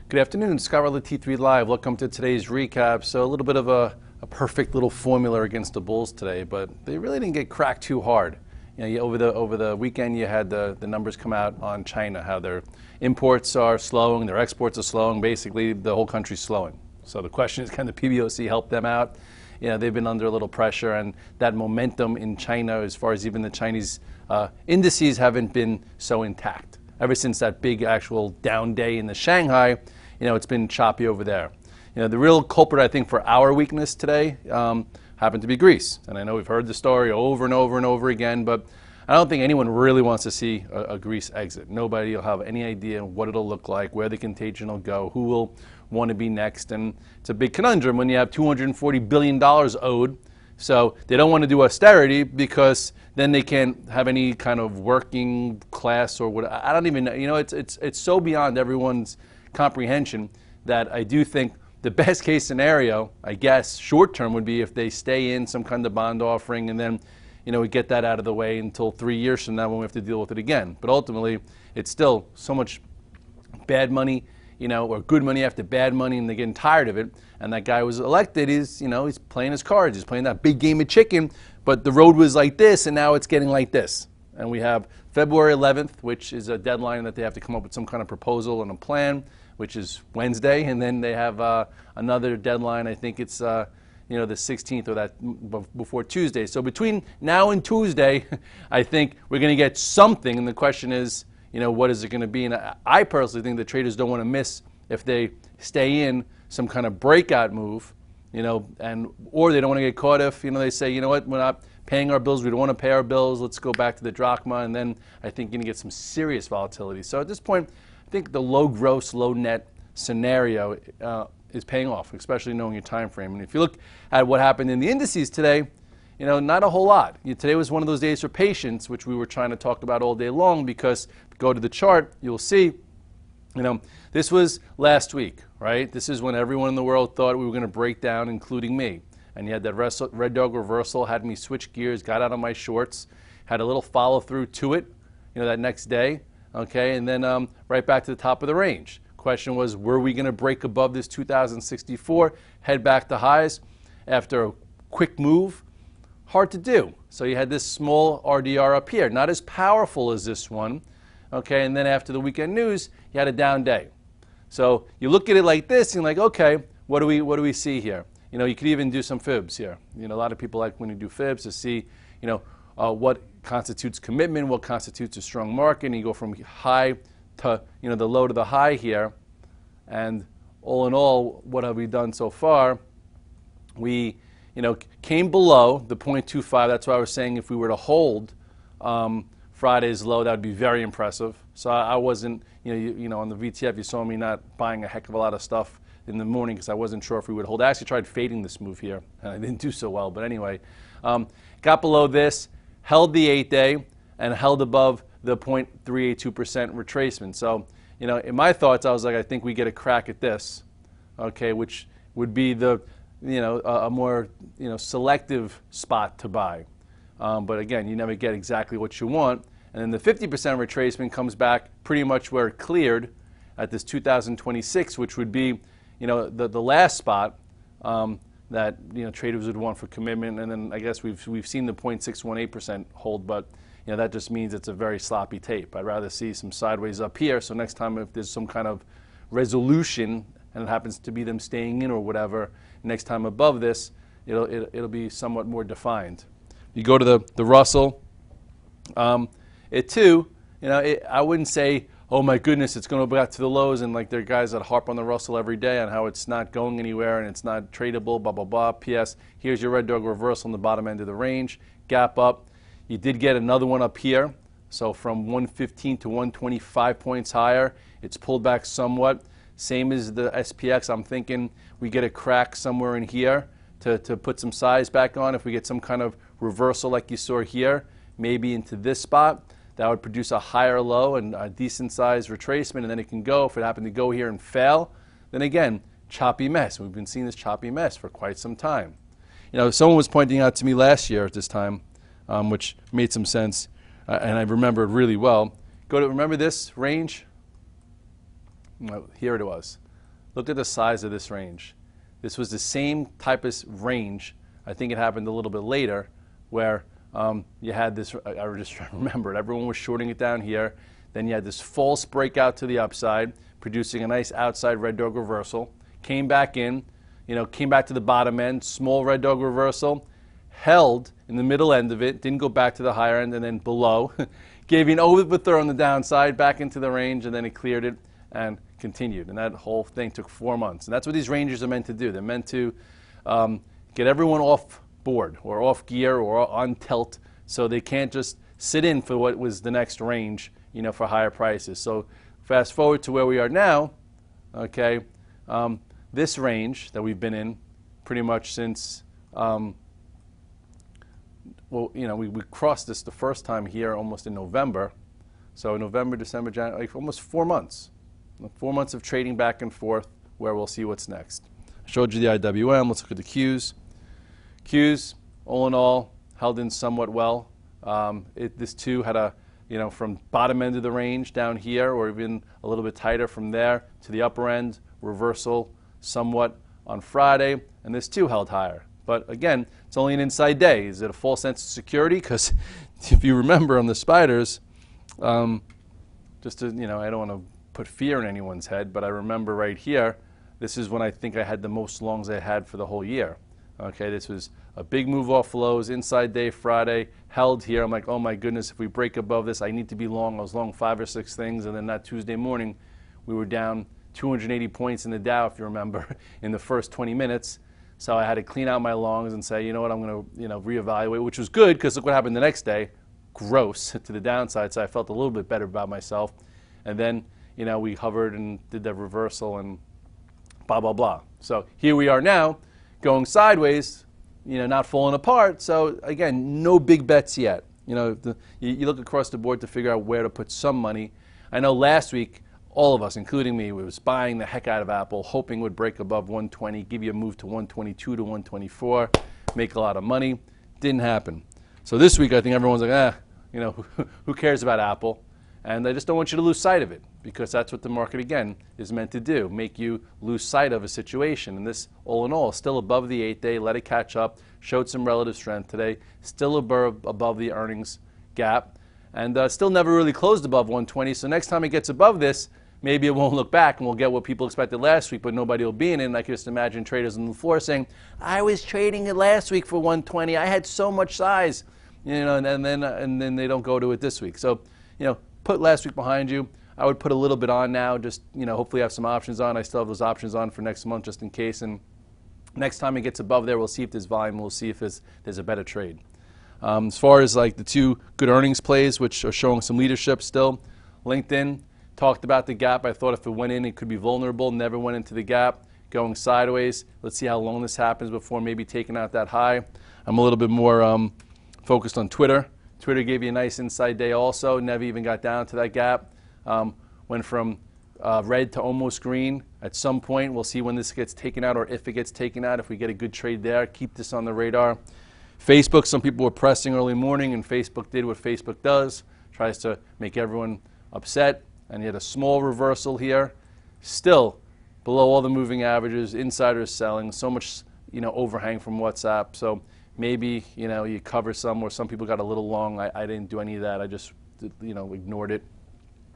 Good afternoon, Scott Redler, T3 Live. Welcome to today's recap. So a little bit of a perfect little formula against the Bulls today, but they really didn't get cracked too hard. Over the weekend, you had the numbers come out on China, how their imports are slowing, their exports are slowing. Basically, the whole country's slowing. So the question is, can the PBOC help them out? They've been under a little pressure, and that momentum in China, as far as even the Chinese indices, haven't been so intact. Ever since that big actual down day in the Shanghai, it's been choppy over there. The real culprit, I think, for our weakness today happened to be Greece. And I know we've heard the story over and over and over again, but I don't think anyone really wants to see a Greece exit. Nobody will have any idea what it'll look like, where the contagion will go, who will want to be next. And it's a big conundrum when you have $240 billion owed. So they don't want to do austerity because then they can't have any kind of working class or what. I don't even know. It's so beyond everyone's comprehension that I do think the best case scenario, I guess, short term would be if they stay in some kind of bond offering and then, we get that out of the way until 3 years from now when we have to deal with it again. But ultimately, it's still so much bad money, or good money after bad money, and they're getting tired of it. And that guy was elected, he's playing his cards. He's playing that big game of chicken, but the road was like this, and now it's getting like this. And we have February 11th, which is a deadline that they have to come up with some kind of proposal and a plan, which is Wednesday. And then they have another deadline, I think it's the 16th or that before Tuesday. So between now and Tuesday, I think we're going to get something. And the question is, what is it going to be? And I personally think the traders don't want to miss if they stay in some kind of breakout move, or they don't want to get caught if, they say, what, we're not paying our bills, we don't want to pay our bills, let's go back to the drachma, and then I think you're going to get some serious volatility. So at this point, I think the low gross, low net scenario is paying off, especially knowing your time frame. And if you look at what happened in the indices today, not a whole lot. Today was one of those days for patience, which we were trying to talk about all day long, because if you go to the chart, you'll see, this was last week, right? This is when everyone in the world thought we were going to break down, including me. And you had that red dog reversal, had me switch gears, got out of my shorts, had a little follow through to it, that next day, okay? And then right back to the top of the range. Question was, were we going to break above this 2064, head back to highs after a quick move? Hard to do. So you had this small RDR up here, not as powerful as this one, okay? And then after the weekend news, you had a down day. So you look at it like this, and you're like, okay, what do we see here? You could even do some fibs here. A lot of people like when you do fibs to see, what constitutes commitment, what constitutes a strong market, and you go from high to, the low to the high here. And all in all, what have we done so far? We, came below the 0.25. That's why I was saying if we were to hold Friday's low, that would be very impressive. So I wasn't, on the VTF, you saw me not buying a heck of a lot of stuff in the morning because I wasn't sure if we would hold. I actually tried fading this move here, and I didn't do so well. But anyway, got below this, held the 8-day, and held above the 0.382% retracement. So, in my thoughts, I was like, I think we get a crack at this, okay, which would be the, a more, selective spot to buy. But again, you never get exactly what you want. And then the 50% retracement comes back pretty much where it cleared at this 2026, which would be, the last spot that traders would want for commitment. And then I guess we've seen the 0.618% hold, but that just means it's a very sloppy tape. I'd rather see some sideways up here. So next time if there's some kind of resolution and it happens to be them staying in or whatever, next time above this, it'll be somewhat more defined. You go to the Russell, it too, I wouldn't say, oh my goodness, it's going to go back to the lows, and like there are guys that harp on the Russell every day on how it's not going anywhere and it's not tradable, blah, blah, blah. P.S. Here's your red dog reversal on the bottom end of the range, gap up. You did get another one up here, so from 115 to 125 points higher. It's pulled back somewhat. Same as the SPX. I'm thinking we get a crack somewhere in here to put some size back on. If we get some kind of reversal like you saw here, maybe into this spot, that would produce a higher low and a decent size retracement, and then it can go. If it happened to go here and fail, then again, choppy mess. We've been seeing this choppy mess for quite some time. Someone was pointing out to me last year at this time, which made some sense, and I remember it really well. Remember this range? Here it was. look at the size of this range. This was the same type of range. I think it happened a little bit later where you had this, I just remembered, everyone was shorting it down here. Then you had this false breakout to the upside, producing a nice outside red dog reversal. Came back in, came back to the bottom end, small red dog reversal, held in the middle end of it, didn't go back to the higher end, and then below. Gave you an overthrow on the downside, back into the range, and then it cleared it and continued. And that whole thing took 4 months. And that's what these ranges are meant to do. They're meant to get everyone off board or off gear or on tilt so they can't just sit in for what was the next range, for higher prices. So fast forward to where we are now, okay, this range that we've been in pretty much since, we crossed this the first time here almost in November. So November, December, January, almost 4 months. 4 months of trading back and forth where we'll see what's next. I showed you the IWM. Let's look at the Qs. Qs, all in all, held in somewhat well. This too had a, from bottom end of the range down here, or even a little bit tighter from there to the upper end, reversal somewhat on Friday, and this too held higher. But again, it's only an inside day. Is it a false sense of security? Because if you remember on the spiders, just to, I don't want to put fear in anyone's head, but I remember right here, this is when I think I had the most longs I had for the whole year. Okay, this was a big move off lows, inside day Friday, held here. I'm like, oh my goodness, if we break above this, I need to be long. I was long 5 or 6 things, and then that Tuesday morning, we were down 280 points in the Dow, if you remember, in the first 20 minutes. So I had to clean out my longs and say, you know what, I'm going to, reevaluate, which was good because look what happened the next day. Gross to the downside, so I felt a little bit better about myself. And then, we hovered and did the reversal and blah, blah, blah. So here we are now, going sideways, not falling apart. So again, no big bets yet. You look across the board to figure out where to put some money. I know last week, all of us, including me, was buying the heck out of Apple, hoping it would break above 120, give you a move to 122 to 124, make a lot of money. Didn't happen. So this week, I think everyone's like, who cares about Apple? And I just don't want you to lose sight of it, because that's what the market, again, is meant to do, make you lose sight of a situation. And this, all in all, still above the 8-day, let it catch up, showed some relative strength today, still above the earnings gap, and still never really closed above 120. So next time it gets above this, maybe it won't look back and we'll get what people expected last week, but nobody will be in it. And I can just imagine traders on the floor saying, I was trading it last week for 120. I had so much size, and then they don't go to it this week. So, put last week behind you. I would put a little bit on now, just, hopefully have some options on. I still have those options on for next month just in case. And next time it gets above there, we'll see if there's volume. We'll see if there's a better trade. As far as like the 2 good earnings plays, which are showing some leadership still, LinkedIn, talked about the gap. I thought if it went in, it could be vulnerable. Never went into the gap. Going sideways. Let's see how long this happens before maybe taking out that high. I'm a little bit more focused on Twitter. Twitter gave you a nice inside day also. Never even got down to that gap. Went from red to almost green. At some point, we'll see when this gets taken out or if it gets taken out. If we get a good trade there, keep this on the radar. Facebook, some people were pressing early morning, and Facebook did what Facebook does. Tries to make everyone upset. And you had a small reversal here. Still below all the moving averages, insiders selling, so much overhang from WhatsApp. So maybe you cover some, or some people got a little long. I didn't do any of that. I just ignored it.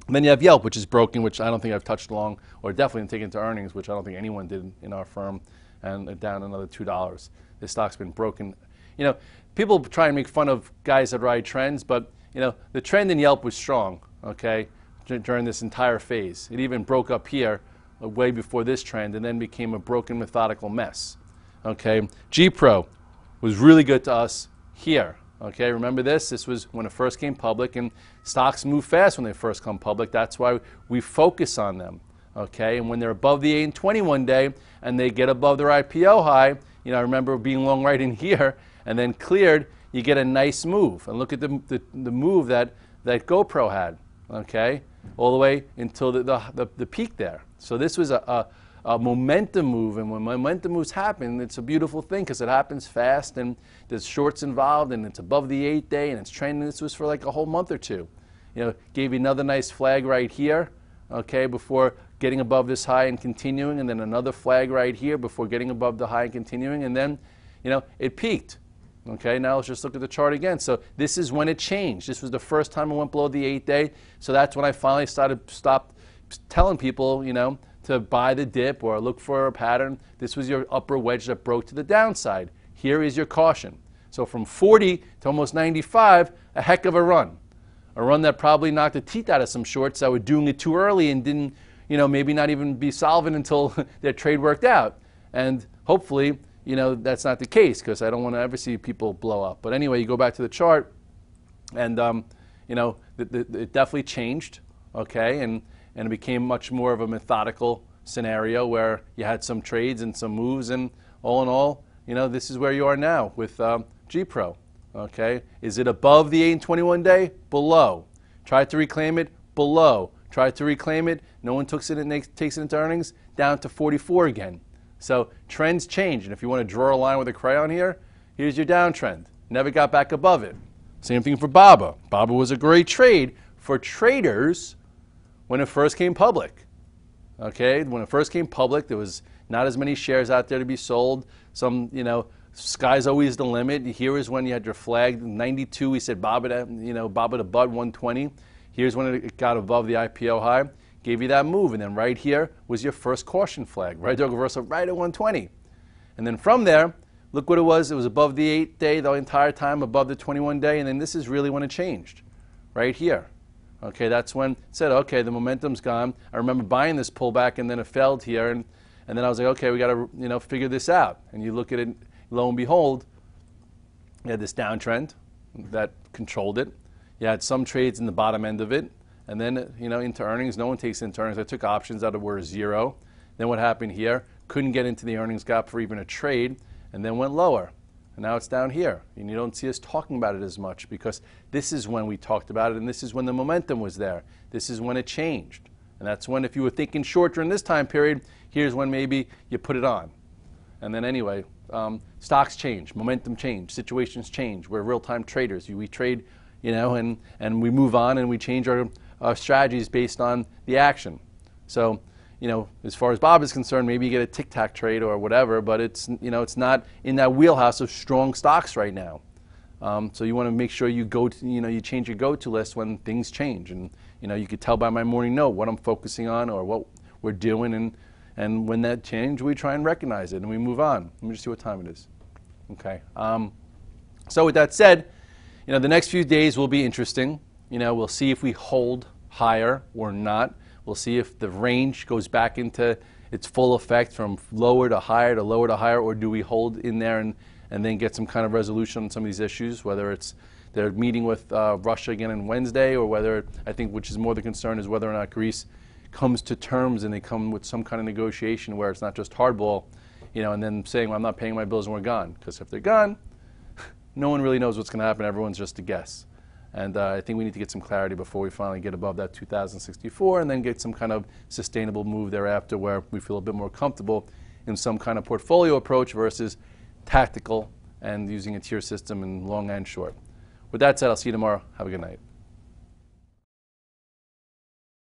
And then you have Yelp, which is broken, which I don't think I've touched long, or definitely didn't take into earnings, which I don't think anyone did in our firm, and down another $2. This stock's been broken. People try and make fun of guys that ride trends, but the trend in Yelp was strong. Okay. During this entire phase. It even broke up here way before this trend and then became a broken methodical mess. Okay, G-Pro was really good to us here. Okay, remember this? This was when it first came public, and stocks move fast when they first come public. That's why we focus on them. Okay, and when they're above the 8 and 21 day and they get above their IPO high, I remember being long right in here and then cleared, you get a nice move. And look at the move that GoPro had. Okay, all the way until the peak there. So this was a momentum move, and when momentum moves happen, it's a beautiful thing because it happens fast, and there's shorts involved, and it's above the 8-day, and it's trending. This was for like a whole month or two. Gave you another nice flag right here. okay, before getting above this high and continuing, and then another flag right here before getting above the high and continuing, and then, it peaked. Okay, now let's just look at the chart again. So this is when it changed. This was the first time it went below the 8-day. So that's when I finally stopped telling people, to buy the dip or look for a pattern. This was your upper wedge that broke to the downside. Here is your caution. So from 40 to almost 95, a heck of a run. A run that probably knocked the teeth out of some shorts that were doing it too early and didn't, maybe not even be solvent until their trade worked out. And hopefully, that's not the case, because I don't want to ever see people blow up. But anyway, you go back to the chart, and it definitely changed, okay, and it became much more of a methodical scenario where you had some trades and some moves, and all in all, this is where you are now with G-Pro, okay. Is it above the 8 and 21 day? Below. Tried to reclaim it? Below. Tried to reclaim it? No one takes it into earnings? Down to 44 again. So trends change, and if you want to draw a line with a crayon here, here's your downtrend. Never got back above it. Same thing for BABA. BABA was a great trade for traders when it first came public. Okay, when it first came public, there was not as many shares out there to be sold. Some, sky's always the limit. Here is when you had your flag. 92, we said BABA to, BABA to BUD 120. Here's when it got above the IPO high. Gave you that move, and then right here was your first caution flag, right there, reversal right at 120. And then from there, look what it was above the 8-day the entire time, above the 21-day, and then this is really when it changed, right here. Okay, that's when it said, okay, the momentum's gone. I remember buying this pullback, and then it failed here, and then I was like, okay, we got to figure this out. And you look at it, lo and behold, you had this downtrend that controlled it. You had some trades in the bottom end of it. And then, into earnings, no one takes into earnings. I took options out of where 0. Then what happened here? Couldn't get into the earnings gap for even a trade, and then went lower. And now it's down here. And you don't see us talking about it as much, because this is when we talked about it, and this is when the momentum was there. This is when it changed. And that's when, if you were thinking short during this time period, here's when maybe you put it on. And then anyway, stocks change, momentum change, situations change. We're real-time traders. We trade, and we move on, and we change our strategies based on the action. So, as far as Bob is concerned, maybe you get a tic-tac trade or whatever, but it's, it's not in that wheelhouse of strong stocks right now. So you want to make sure you you change your go-to list when things change. And, you could tell by my morning note what I'm focusing on or what we're doing. And when that change, we try and recognize it and we move on. Let me just see what time it is. Okay. So with that said, the next few days will be interesting. We'll see if we hold higher or not. We'll see if the range goes back into its full effect from lower to higher to lower to higher, or do we hold in there and then get some kind of resolution on some of these issues, whether it's they're meeting with Russia again on Wednesday, or whether, I think, which is more the concern, is whether or not Greece comes to terms and they come with some kind of negotiation where it's not just hardball, and then saying, well, I'm not paying my bills and we're gone. Because if they're gone, no one really knows what's going to happen. Everyone's just a guess. And I think we need to get some clarity before we finally get above that 2,064 and then get some kind of sustainable move thereafter where we feel a bit more comfortable in some kind of portfolio approach versus tactical and using a tier system in long and short. With that said, I'll see you tomorrow. Have a good night.